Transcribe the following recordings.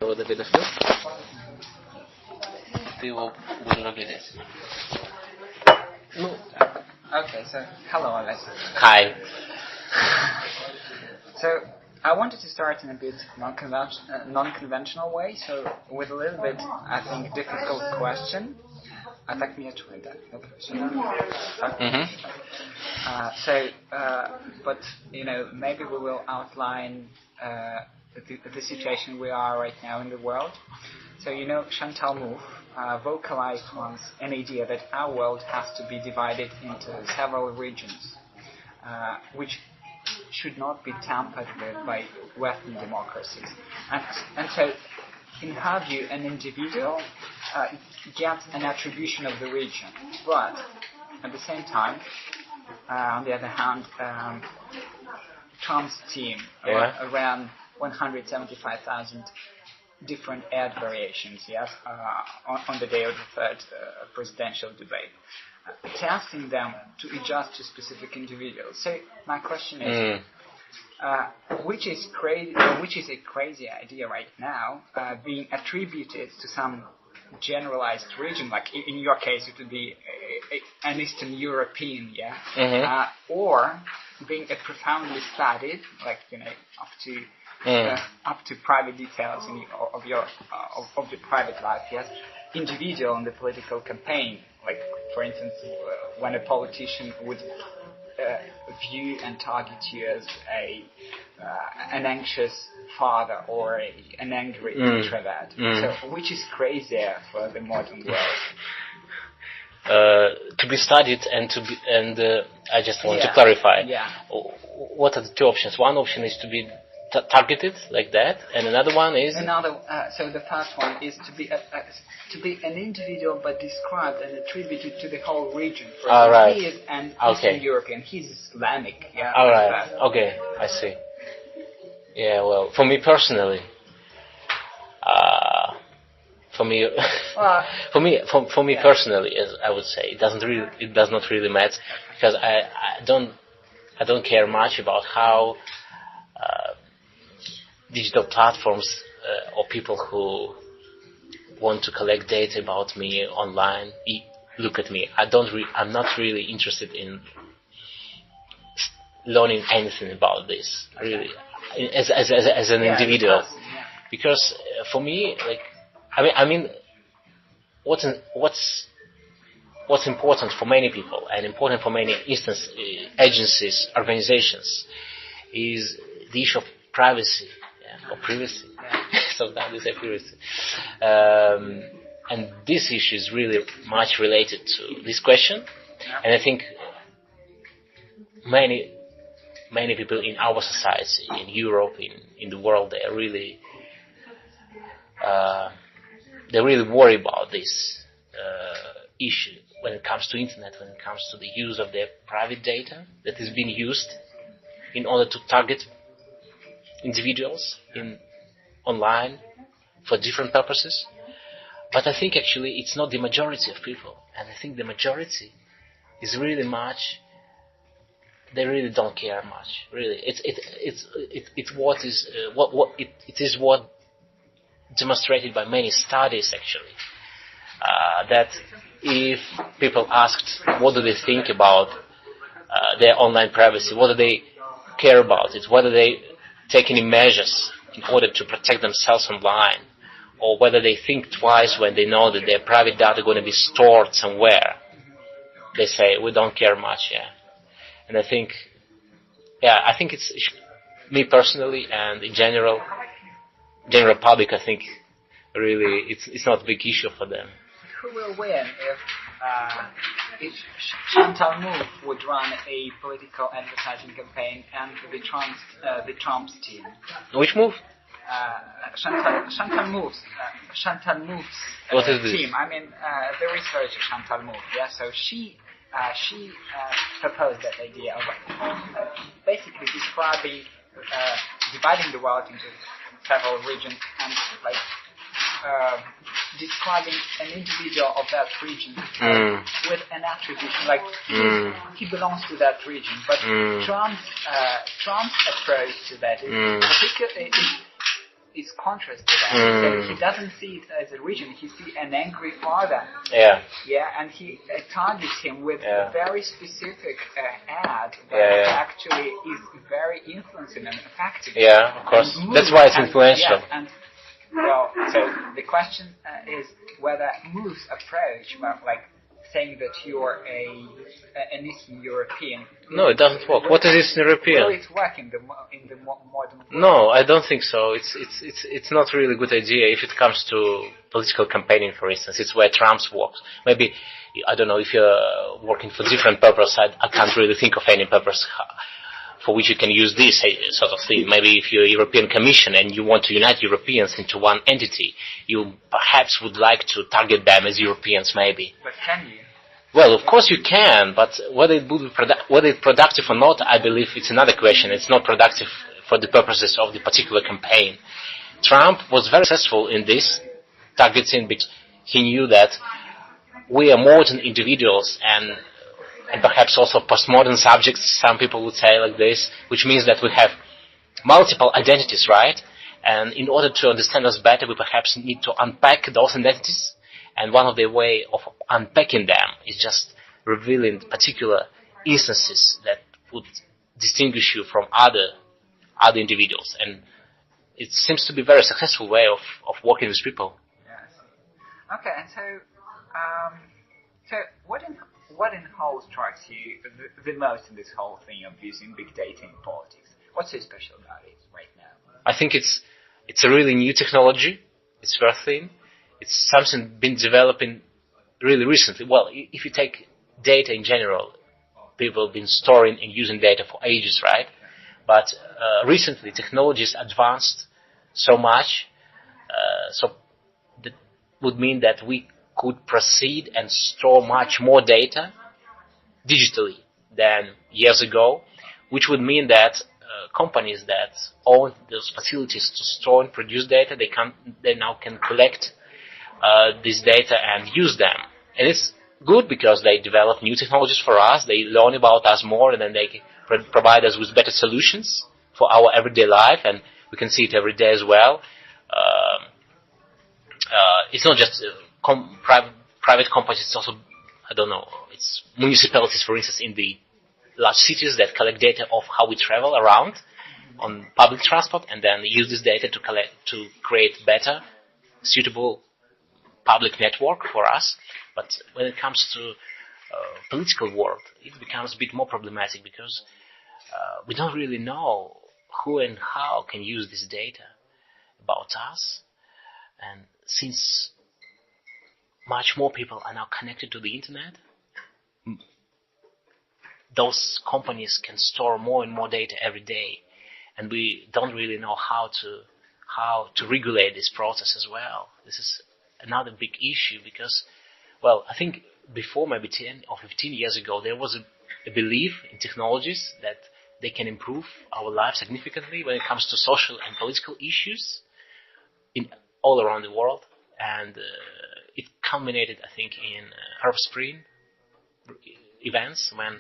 would have been a film. We will look at this. No. Okay, so hello, Alex. Hi. So I wanted to start in a bit non-conventional way, so with a little bit, I think, difficult question. Так мне чуть, да? But maybe we will outline the situation we are right now in the world. So Chantal Mouffe vocalized once an idea that our world has to be divided into several regions, which should not be tampered with by Western democracies. And so, in her view, an individual gets an attribution of the region, but at the same time, on the other hand, Trump's team around 175,000 different ad variations, on the day of the third presidential debate, testing them to adjust to specific individuals. So my question is, which is a crazy idea right now, being attributed to some generalized region, like in your case it would be an Eastern European, or being a profoundly studied, like up to private details of your private life, individual in the political campaign, like for instance when a politician would view and target you as an anxious father or an angry introvert. So which is crazier for the modern world? To be studied and I just want to clarify. What are the two options? One option is to be targeted like that, and another one is so the first one is to be an individual but described and attributed to the whole region. For example, he is an Eastern European, he's Islamic. Okay, I see. Yeah, well, for me personally, personally, as I would say, it does not really matter, because I don't care much about how digital platforms or people who want to collect data about me online look at me. I'm not really interested in learning anything about this, really, as an individual, because for me, like, I mean, what's important for many people and important for many agencies, organizations, is the issue of privacy. Or privacy. Sometimes they say privacy. And this issue is really much related to this question. And I think many people in our society, in Europe, in the world, they really worry about this issue when it comes to internet, when it comes to the use of their private data that is being used in order to target individuals online for different purposes. But I think actually it's not the majority of people, and I think the majority is really much. They really don't care much. Really, it's what demonstrated by many studies actually, that if people asked what do they think about their online privacy, what do they care about it, whether they take any measures in order to protect themselves online, or whether they think twice when they know that their private data are going to be stored somewhere, they say, we don't care much, And I think it's, me personally and in general public, I think really it's not a big issue for them. Who will win if Chantal Mouffe would run a political advertising campaign and the Trump's team? Which move? Chantal Mouffe's team. I mean, the researcher Chantal Mouffe. So she proposed that idea of basically describing, dividing the world into several regions and describing an individual of that region with an attribution, like he belongs to that region. But Trump's approach to that is contrast to that. So he doesn't see it as a region. He sees an angry father. Yeah. Yeah, and he targets him with a very specific ad that actually is very influencing and effective. Yeah, of course. That's why it's influential. Yes, and well, so the question is whether Move's approach, like saying that you're an Eastern European. No, it doesn't work. What is Eastern European? Will it work in the modern world? No, I don't think so. It's not really a good idea if it comes to political campaigning, for instance. It's where Trump works. Maybe, I don't know, if you're working for different purpose, I can't really think of any purpose for which you can use this sort of thing. Maybe if you're a European Commission and you want to unite Europeans into one entity, you perhaps would like to target them as Europeans, maybe. But can you? Well, of course you can, but whether it's productive or not, I believe it's another question. It's not productive for the purposes of the particular campaign. Trump was very successful in this targeting because he knew that we are modern individuals and perhaps also postmodern subjects, some people would say like this, which means that we have multiple identities, right? And in order to understand us better, we perhaps need to unpack those identities. And one of the way of unpacking them is just revealing particular instances that would distinguish you from other individuals. And it seems to be a very successful way of working with people. Yes. Okay, and so what in whole strikes you the most in this whole thing of using big data in politics? What's so special about it right now? I think it's a really new technology. It's first thing. It's something been developing really recently. Well, if you take data in general, people have been storing and using data for ages, right? But recently, technologies advanced so much, so that would mean that we could proceed and store much more data digitally than years ago, which would mean that companies that own those facilities to store and produce data, they now can collect this data and use them. And it's good because they develop new technologies for us, they learn about us more, and then they provide us with better solutions for our everyday life, and we can see it every day as well. It's not just private companies, it's also, I don't know, it's municipalities, for instance, in the large cities that collect data of how we travel around on public transport, and then use this data to create better, suitable public network for us. But when it comes to political world, it becomes a bit more problematic because we don't really know who and how can use this data about us. And since much more people are now connected to the internet, those companies can store more and more data every day, and we don't really know how to regulate this process as well. This is another big issue because, well, I think before maybe 10 or 15 years ago, there was a belief in technologies that they can improve our lives significantly when it comes to social and political issues in all around the world. And it culminated, I think, in Arab Spring events when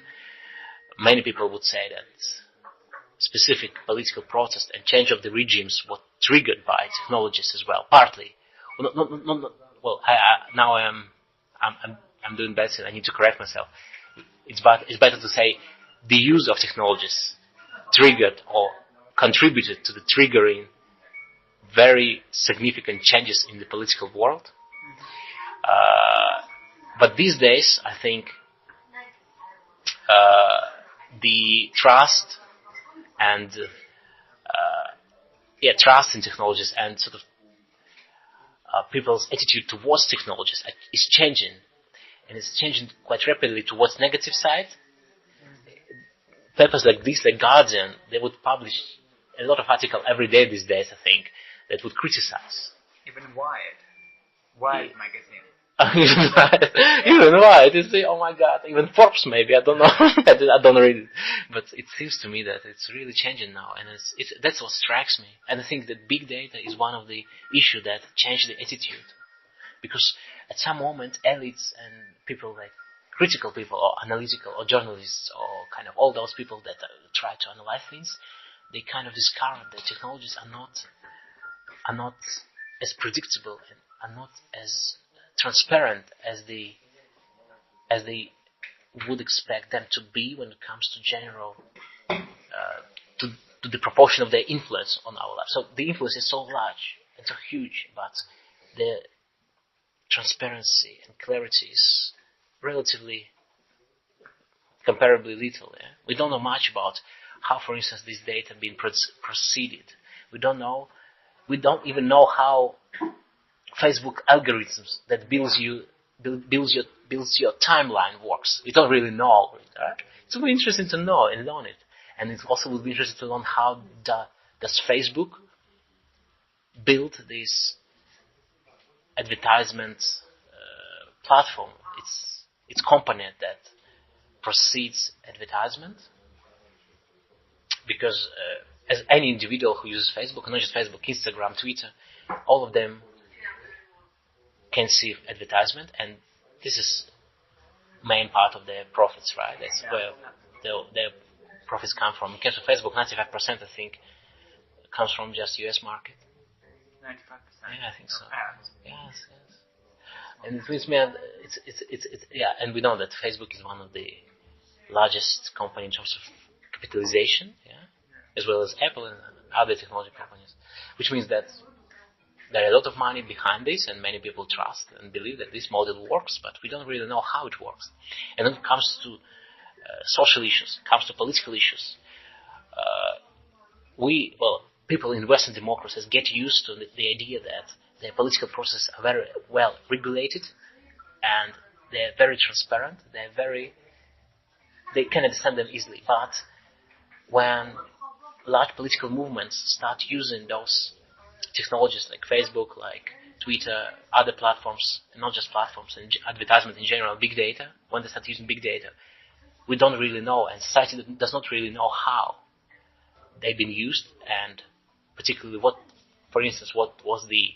many people would say that specific political protest and change of the regimes were triggered by technologies as well, partly. Well, now I'm doing better. I need to correct myself. It's better to say the use of technologies triggered or contributed to the triggering very significant changes in the political world. But these days, I think the trust and trust in technologies and sort of people's attitude towards technologies is changing, and it's changing quite rapidly towards negative side. Papers like this, like Guardian, they would publish a lot of articles every day these days, I think, that would criticize. Even Wired magazine. Even Wired, you see, oh my God, even Forbes maybe, I don't know, I don't read it. But it seems to me that it's really changing now, and that's what strikes me. And I think that big data is one of the issues that change the attitude. Because at some moment, elites and people like critical people or analytical or journalists or kind of all those people that try to analyze things, they kind of discover that technologies are are not as predictable and are not as transparent as they would expect them to be when it comes to general to the proportion of their influence on our lives. So the influence is so large and so huge, but the transparency and clarity is relatively comparably little. Yeah? We don't know much about how, for instance, this data being proceeded. We don't even know how Facebook algorithms that builds your timeline works. We don't really know. Right? It's very interesting to know and learn it. And it also would be interesting to learn how does Facebook build this advertisement platform. It's component that precedes advertisement. Because as any individual who uses Facebook, not just Facebook, Instagram, Twitter, all of them can see advertisement, and this is main part of their profits, right? That's where their profits come from. In case of Facebook, 95% I think comes from just US market. 95%. Yeah, I think so. Yes. And it means, man, and we know that Facebook is one of the largest company in terms of capitalization, as well as Apple and other technology companies, which means that there are a lot of money behind this, and many people trust and believe that this model works, but we don't really know how it works. And when it comes to social issues, comes to political issues, people in Western democracies get used to the idea that their political processes are very well regulated, and they're very transparent, they can understand them easily. But when large political movements start using those technologies like Facebook, like Twitter, other platforms, and not just platforms, and advertisement in general, big data, when they start using big data, we don't really know, and society does not really know how they've been used, and particularly what was the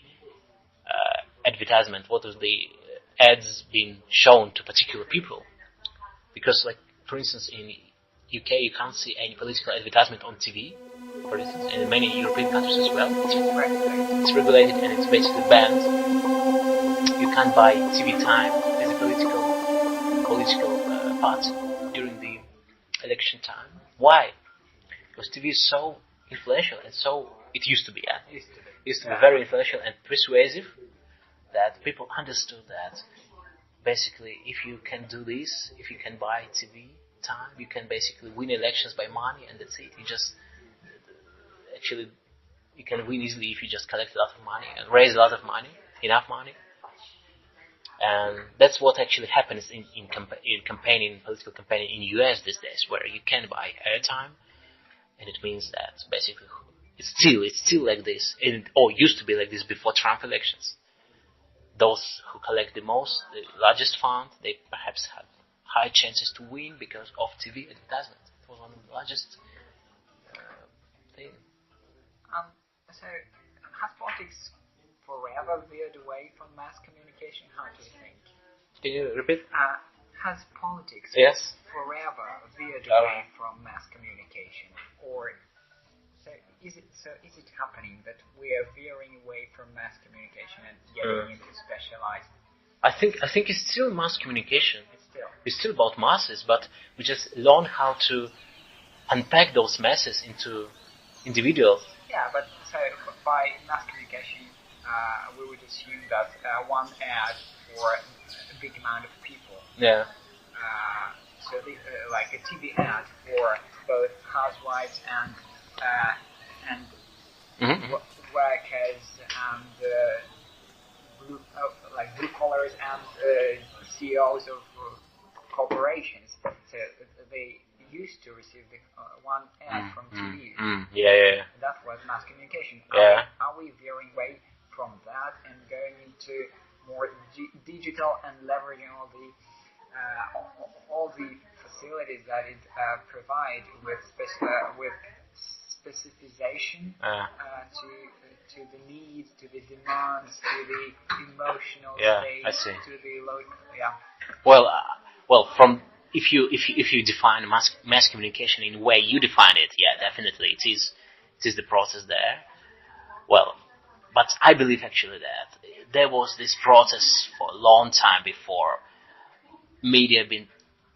advertisement, what was the ads being shown to particular people. Because, like, for instance, in UK, you can't see any political advertisement on TV, for instance, and in many European countries as well. It's regulated and it's basically banned. You can't buy TV time as a political party during the election time. Why? Because TV is so influential, and so it used to be. It used to be very influential and persuasive, that people understood that basically if you can do this, if you can buy TV time, you can basically win elections by money, and that's it. You can win easily if you just collect a lot of money and raise a lot of money, enough money. And that's what actually happens in political campaigning in US these days, where you can buy airtime, and it means that basically it's still like this, or used to be like this before Trump elections. Those who collect the largest fund, they perhaps have high chances to win because of TV advertisement. It was one of the largest things. So, has politics forever veered away from mass communication? How do you think? Can you repeat? Has politics forever veered away from mass communication, or is it happening that we are veering away from mass communication and getting into specialized? I think it's still mass communication. It's still about masses, but we just learn how to unpack those masses into individuals. Yeah, but so by mass communication, we would assume that one ad for a big amount of people. Yeah. So like a TV ad for both housewives and workers and blue collars and CEOs of corporations. So they used to receive one ad from TV. Yeah. That was mass communication. Are we veering away from that and going into more digital and leveraging all the facilities that it provides with specificization to the needs, to the demands, to the emotional state, I see. to the local. Well, from if you define mass communication in the way you define it, definitely it is the process there. Well, But I believe actually that there was this process for a long time before media been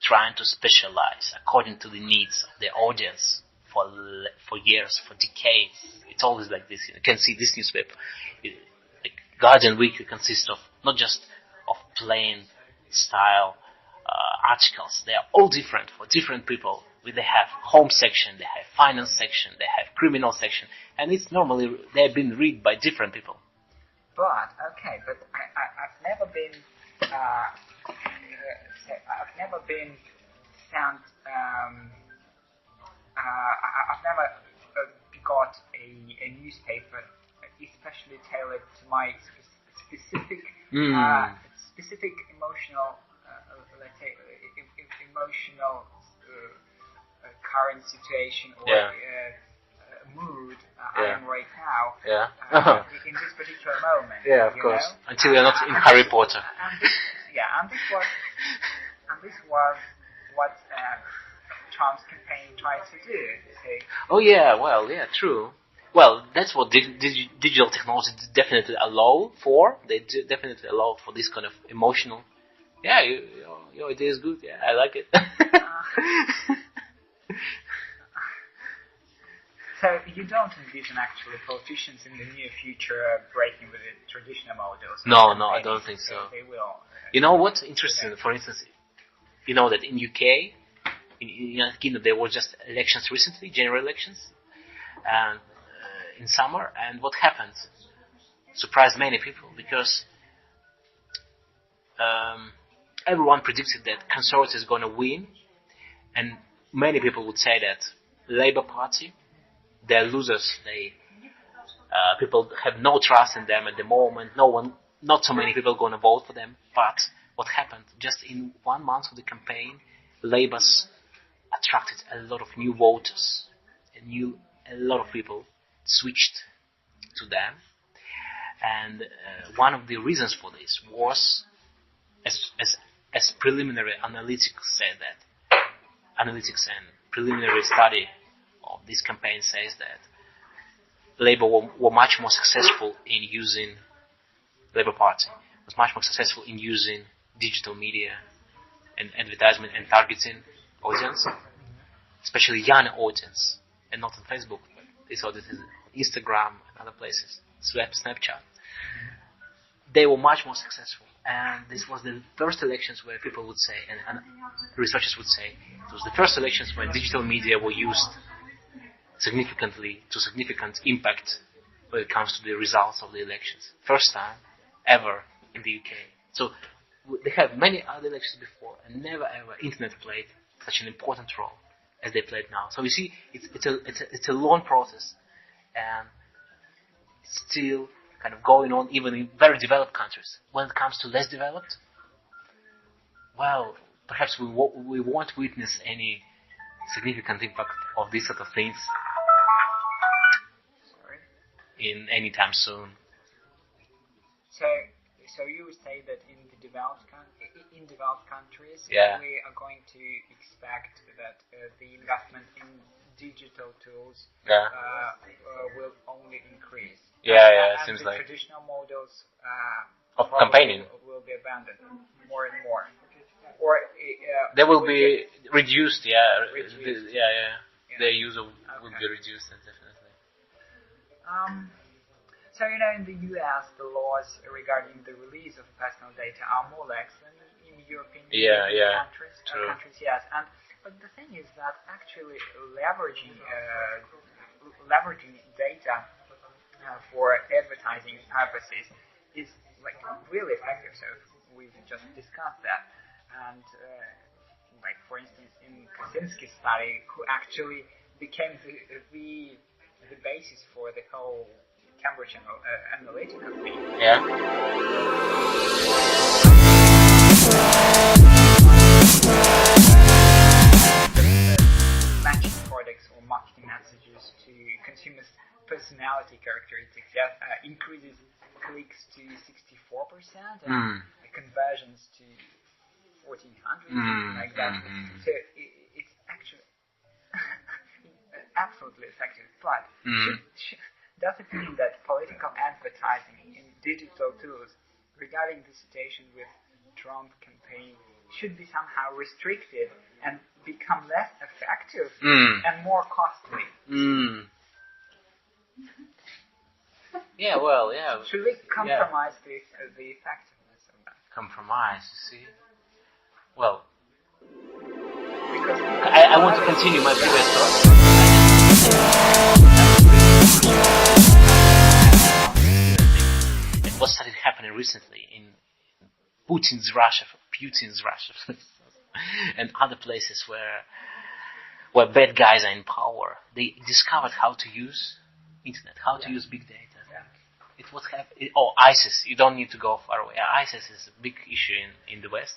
trying to specialize according to the needs of the audience for years, for decades. It's always like this. You can see this newspaper. Like Guardian Weekly consists of not just of plain style articles. They are all different for different people. They have home section, they have finance section, they have criminal section, and it's normally they've been read by different people. But I've never been found. I've never got a newspaper especially tailored to my specific emotional, let's say, emotional current situation or mood I am right now in this particular moment. Yeah, of course. Until you're not in Harry Potter. And this was what Trump's campaign tried to do. Oh yeah, well, yeah, true. Well, that's what digital technology definitely allow for. They definitely allow for this kind of emotional. Yeah, your idea is good. Yeah, I like it. So you don't envision actually politicians in the near future breaking with the traditional models? No, I don't think so. They will. You know what's interesting? For instance, you know that in UK, in United Kingdom, there were just elections recently, general elections, and in summer. And what happened? Surprised many people because everyone predicted that Conservatives are going to win, and many people would say that Labour Party, they're losers. People have no trust in them at the moment. Not so many people are going to vote for them. But what happened? Just in 1 month of the campaign, Labour's attracted a lot of new voters. A lot of people switched to them. And one of the reasons for this was, as preliminary analytics and preliminary study of this campaign says that Labour were much more successful in using, Labour Party was much more successful in using digital media and advertisement and targeting audience, especially young audience, and not on Facebook. This audience is Instagram and other places, Snapchat. They were much more successful. And this was the first elections where people would say, and researchers would say, it was the first elections when digital media were used significant impact when it comes to the results of the elections. First time ever in the UK. So they had many other elections before, and never ever internet played such an important role as they played now. So you see, it's a long process, and it's still kind of going on even in very developed countries. When it comes to less developed, well, perhaps we won't witness any significant impact of these sort of things in any time soon. So you would say that in the developed countries, we are going to expect that the investment in digital tools will only increase. It seems the like traditional models of campaigning will be abandoned more and more, or they will be reduced. Their use will be reduced, definitely. So, in the US, the laws regarding the release of personal data are more lax than in European countries. True. Yes. But the thing is that actually leveraging data for advertising purposes is like really effective. So we've just discussed that. And like for instance, in Kaczynski's study, who actually became the basis for the whole Cambridge Analytica thing. Yeah. Matching products or marketing messages to consumers' personality characteristics increases clicks to 64% and conversions to 1,400, something like that. So it's actually absolutely effective. But does it mean that political advertising in digital tools regarding the situation with Trump campaign should be somehow restricted and become less effective and more costly? Yeah, well, yeah. Should we compromise the effectiveness of that? Compromise, you see? Well, Because I want to continue my previous thought. And what started happening recently in Putin's Russia, and other places where bad guys are in power, they discovered how to use internet, how to use big data. It was ISIS. You don't need to go far away. ISIS is a big issue in the West,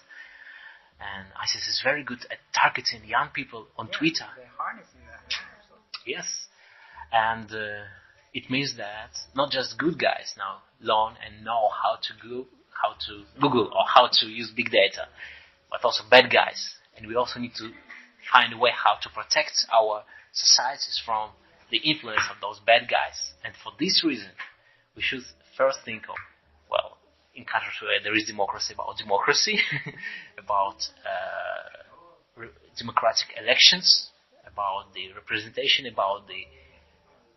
and ISIS is very good at targeting young people on Twitter. They're harnessing that. Yes, and it means that not just good guys now learn and know how to Google or how to use big data, but also bad guys. And we also need to find a way how to protect our societies from the influence of those bad guys. And for this reason, we should first think of, well, in countries where there is democracy, about democracy, about democratic elections, about the representation, about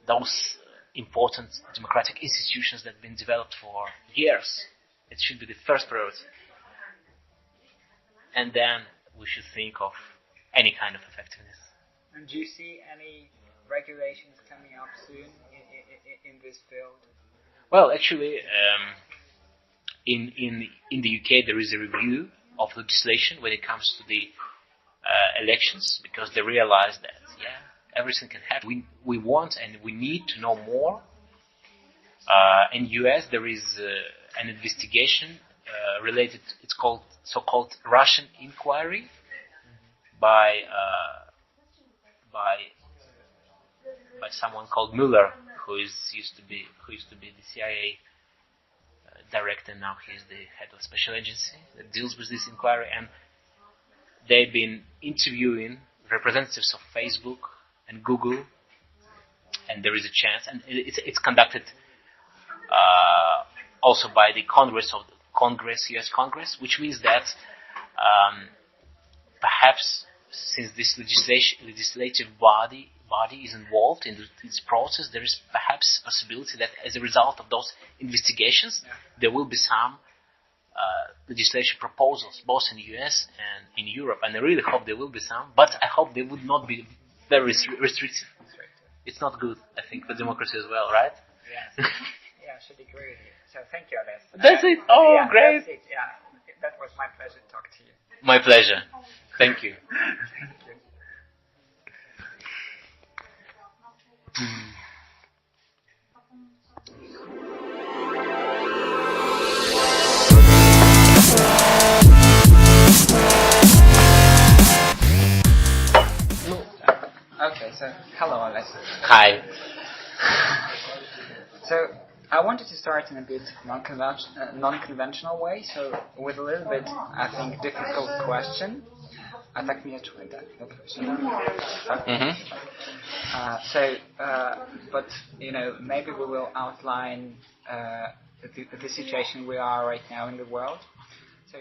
those important democratic institutions that have been developed for years. It should be the first priority. And then we should think of any kind of effectiveness. And do you see any regulations coming up soon in this field? Well, actually, in the UK there is a review of legislation when it comes to the elections, because they realize that everything can happen. We want and we need to know more. In US there is an investigation related. It's called so-called Russian inquiry by someone called Mueller, who used to be the CIA director. Now he's the head of special agency that deals with this inquiry, and they've been interviewing representatives of Facebook and Google, and there is a chance, and it's conducted also by the US Congress, which means that perhaps since this legislative body is involved in this process, there is perhaps a possibility that as a result of those investigations, there will be some legislation proposals, both in the US and in Europe. And I really hope there will be some, but I hope they would not be very restrictive. It's not good, I think, for democracy as well, right? Yes. Yeah, I should agree with you. So thank you, Alex. That's it. Oh, great. That's it. Yeah, that was my pleasure to talk to you. My pleasure. Thank you. Thank you. Okay, so hello, Alex. Hi. So I wanted to start in a bit non-conventional way, so with a little bit, I think, difficult question. А так меня чует, да? But maybe we will outline the situation we are right now in the world. So